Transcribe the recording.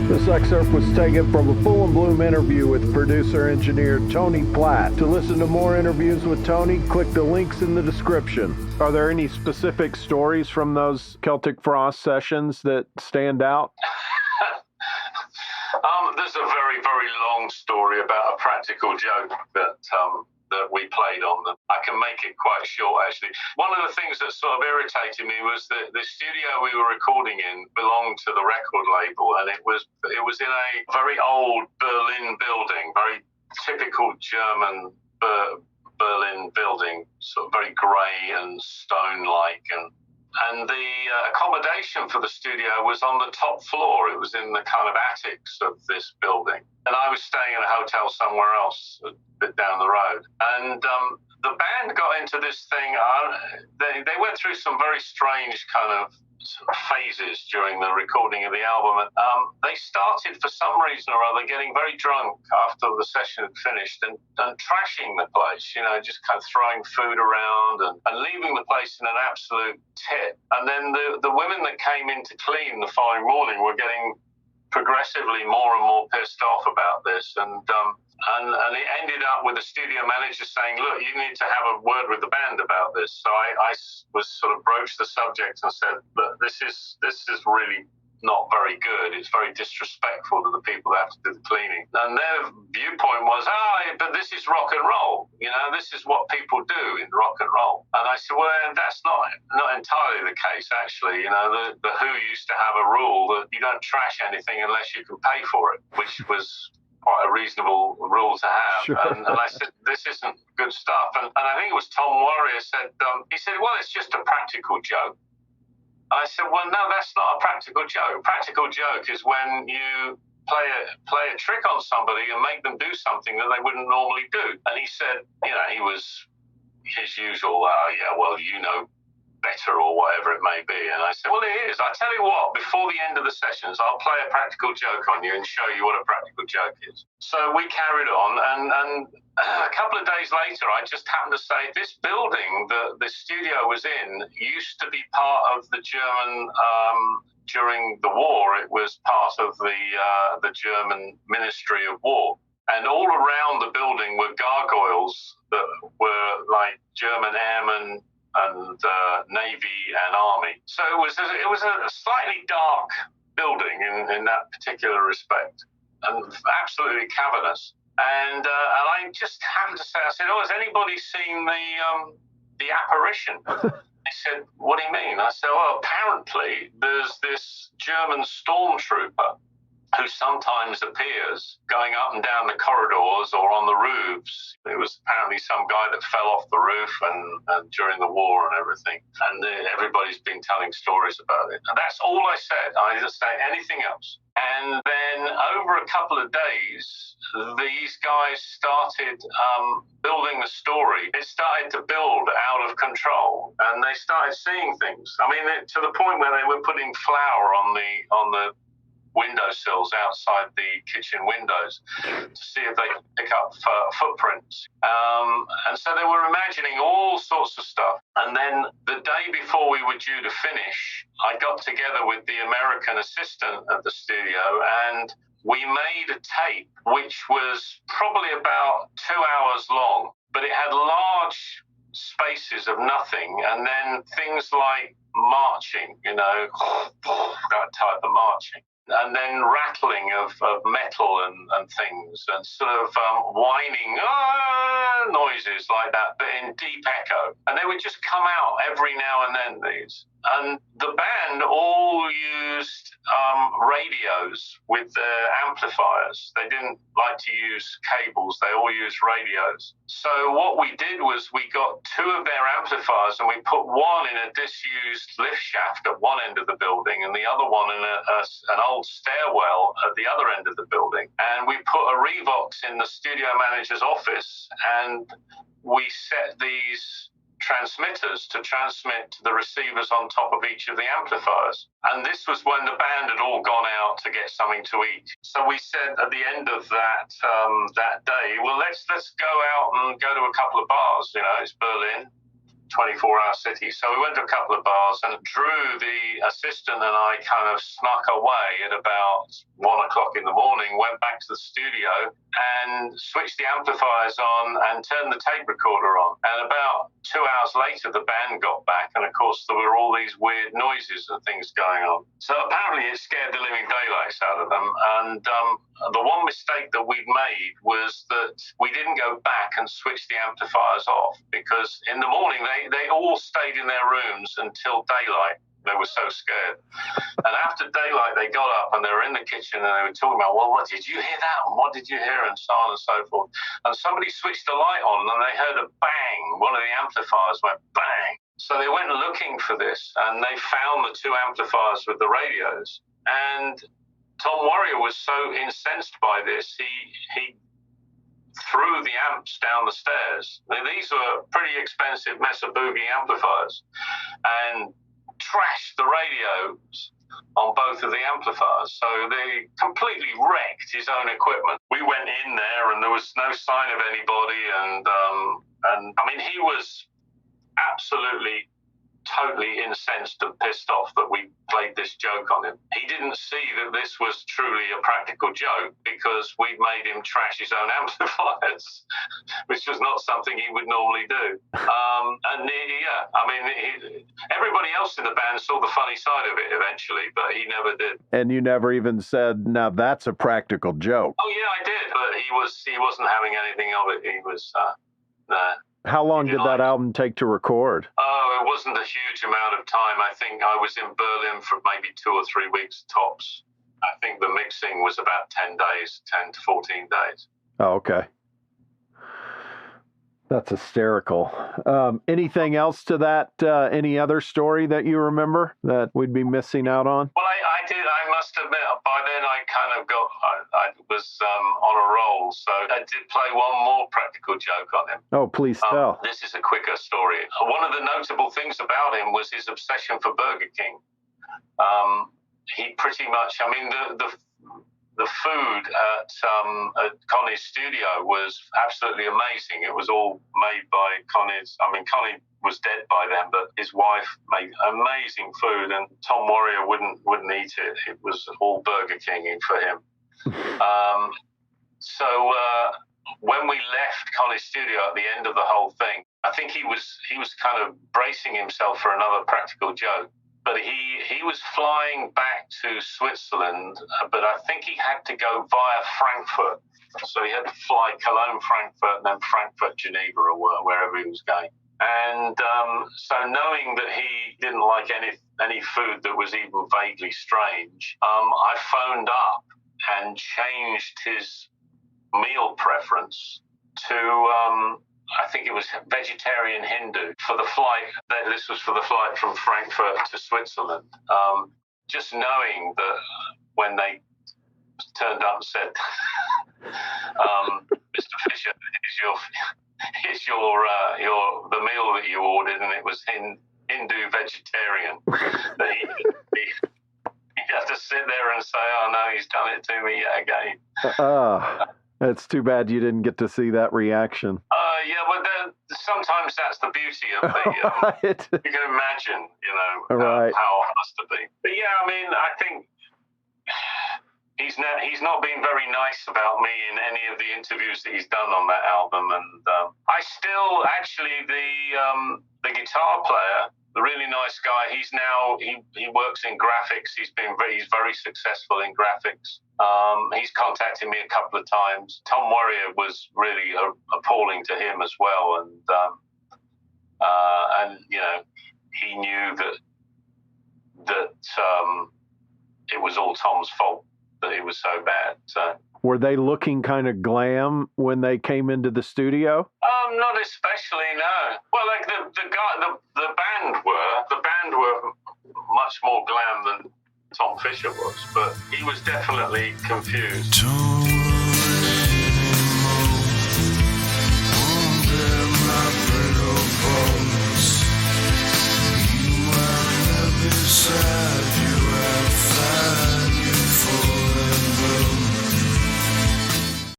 This excerpt was taken from a Full and Bloom interview with producer-engineer Tony Platt. To listen to more interviews with Tony, click the links in the description. Are there any specific stories from those Celtic Frost sessions that stand out? There's a very, very long story about a practical joke that we played on them. I can make it quite short, actually. One of the things that sort of irritated me was that the studio we were recording in belonged to the record label, and it was in a very old Berlin building, very typical German Berlin building, sort of very grey and stone-like, and the accommodation for the studio was on the top floor. It was in the kind of attics of this building. And I was staying in a hotel somewhere else a bit down the road. And the band got into this thing. They went through some very strange kind of phases during the recording of the album. They started, for some reason or other, getting very drunk after the session had finished and trashing the place, just kind of throwing food around and leaving the place in an absolute tit. And then the women that came in to clean the following morning were getting progressively more and more pissed off about this. And it ended up with the studio manager saying, look, you need to have a word with the band about this. So I was sort of broached the subject and said, look, this is really not very good. It's very disrespectful to the people that have to do the cleaning. And their viewpoint was, but this is rock and roll. This is what people do in rock and roll. And I said, well, that's not entirely the case, actually. The Who used to have a rule that you don't trash anything unless you can pay for it, which was quite a reasonable rule to have. Sure. And I said, this isn't good stuff. And I think it was Tom Warrior said, he said, well, it's just a practical joke. I said, well, no, that's not a practical joke. A practical joke is when you play a trick on somebody and make them do something that they wouldn't normally do. And he said, he was his usual, better or whatever it may be. And I said, well, it is. I tell you what, before the end of the sessions, I'll play a practical joke on you and show you what a practical joke is. So we carried on, and a couple of days later, I just happened to say, this building that the studio was in used to be part of the German, during the war, it was part of the German Ministry of War. And all around the building were gargoyles that were like German airmen and Navy and Army. So it was a slightly dark building in that particular respect, and absolutely cavernous. And I just happened to say, I said, has anybody seen the apparition? They said, what do you mean? I said, well, apparently there's this German stormtrooper who sometimes appears going up and down the corridors or on the roofs. It was apparently some guy that fell off the roof and during the war and everything. And everybody's been telling stories about it. And that's all I said. I didn't say anything else. And then over a couple of days, these guys started building the story. It started to build out of control, and they started seeing things. I mean, to the point where they were putting flour on the windowsills outside the kitchen windows to see if they could pick up footprints. And so they were imagining all sorts of stuff. And then the day before we were due to finish, I got together with the American assistant at the studio, and we made a tape which was probably about 2 hours long, but it had large spaces of nothing, and then things like marching, that type of marching. And then rattling of metal and things, and sort of whining noises like that, but in deep echo. And they would just come out every now and then, these. And the band all used radios with their amplifiers. They didn't like to use cables. They all used radios. So what we did was we got two of their amplifiers and we put one in a disused lift shaft at one end of the building and the other one in an old stairwell at the other end of the building. And we put a Revox in the studio manager's office, and we set these transmitters to transmit to the receivers on top of each of the amplifiers. And this was when the band had all gone out to get something to eat. So we said at the end of that day, well, let's go out and go to a couple of bars. It's Berlin. 24-hour city. So we went to a couple of bars, and Drew, the assistant, and I kind of snuck away at about 1 o'clock in the morning, went back to the studio and switched the amplifiers on and turned the tape recorder on. And about 2 hours later, the band got back, and of course there were all these weird noises and things going on. So apparently it scared the living daylights out of them. And the one mistake that we'd made was that we didn't go back and switch the amplifiers off, because in the morning they all stayed in their rooms until daylight. They were so scared. And after daylight, they got up and they were in the kitchen and they were talking about, well, what did you hear that? And what did you hear? And so on and so forth. And somebody switched the light on and they heard a bang. One of the amplifiers went bang. So they went looking for this and they found the two amplifiers with the radios. And Tom Warrior was so incensed by this, he threw the amps down the stairs. These were pretty expensive Mesa Boogie amplifiers. And trashed the radios on both of the amplifiers, so they completely wrecked his own equipment. We went in there and there was no sign of anybody, and I mean, he was absolutely totally incensed and pissed off that we played this joke on him. He didn't see that this was truly a practical joke because we'd made him trash his own amplifiers, which was not something he would normally do. Everybody else in the band saw the funny side of it eventually, but he never did. And you never even said, now that's a practical joke. Oh yeah, I did, but he wasn't having anything of it. He was nah. How long did that album take to record? Oh, it wasn't a huge amount of time. I think I was in Berlin for maybe 2 or 3 weeks tops. I think the mixing was about 10 to 14 days. Oh, okay. That's hysterical. Anything else to that? Any other story that you remember that we'd be missing out on? Well, I did. I must admit, by then I kind of I was on a roll. So I did play one more practical joke on him. Oh, please tell. This is a quicker story. One of the notable things about him was his obsession for Burger King. He pretty much, I mean, the food at Connie's studio was absolutely amazing. It was all made by Connie's. I mean, Connie was dead by then, but his wife made amazing food, and Tom Warrior wouldn't eat it. It was all Burger King for him. So when we left Connie's studio at the end of the whole thing, I think he was kind of bracing himself for another practical joke. But he was flying back to Switzerland, but I think he had to go via Frankfurt. So he had to fly Cologne, Frankfurt, and then Frankfurt, Geneva, or wherever he was going. And so knowing that he didn't like any food that was even vaguely strange, I phoned up and changed his meal preference to... I think it was vegetarian Hindu for the flight. This was for the flight from Frankfurt to Switzerland. Just knowing that when they turned up and said, Mr. Fisher, here's your the meal that you ordered, and it was Hindu vegetarian. That he'd have to sit there and say, oh no, he's done it to me yet again. It's too bad you didn't get to see that reaction. Yeah, well, sometimes that's the beauty of the... Right. You can imagine, right. How it must have been. But yeah, I mean, I think he's not been very nice about me in any of the interviews that he's done on that album. And I still, actually, the guitar player, the really nice guy, he works in graphics. He's very successful in graphics. He's contacted me a couple of times. Tom Warrior was really appalling to him as well, and he knew that it was all Tom's fault that it was so bad. So. Were they looking kind of glam when they came into the studio? Not especially, no. Well, like the band were much more glam than Tom Fisher was, but he was definitely confused.